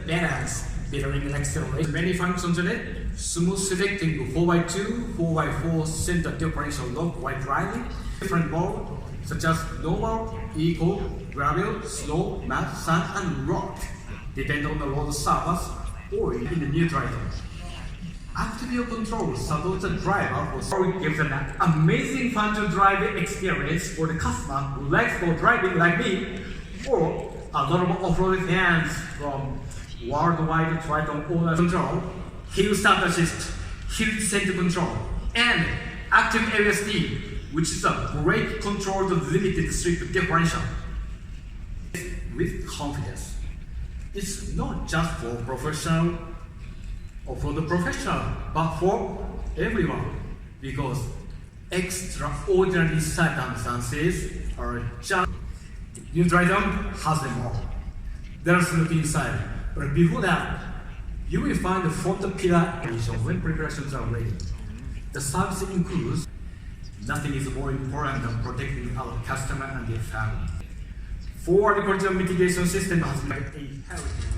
balance between acceleration. Many functions in it, smooth selecting 4x2, 4x4 center differential lock while driving, different mode such as normal, eco, gravel, slow, matte, sand, and rock, depend on the road surface or in the new Triton. Active control supports the driver for gives an amazing fun to drive experience for the customer who likes for driving like me, or a lot of off-road fans from worldwide Triton owner control, hill start assist, hill center control, and active ASD, which is a brake controlled limited slip differential. With confidence. It's not just for professional or for the professional, but for everyone, because extraordinary circumstances are just. New Triton has them all. Let's look inside. But before that, you will find the front pillar when preparations are ready. The service includes nothing is more important than protecting our customer and their family. Forward collision mitigation system has been a heritage.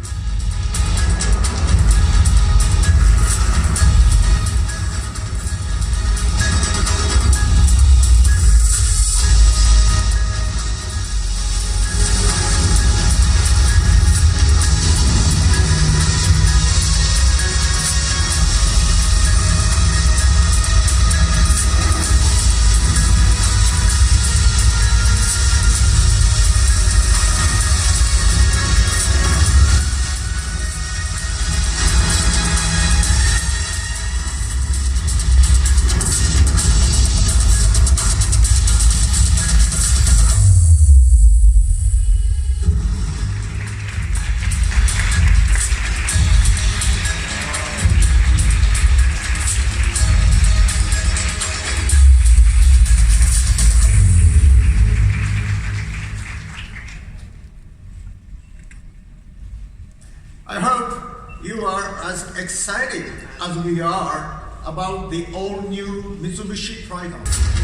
I hope you are as excited as we are about the all-new Mitsubishi Triton.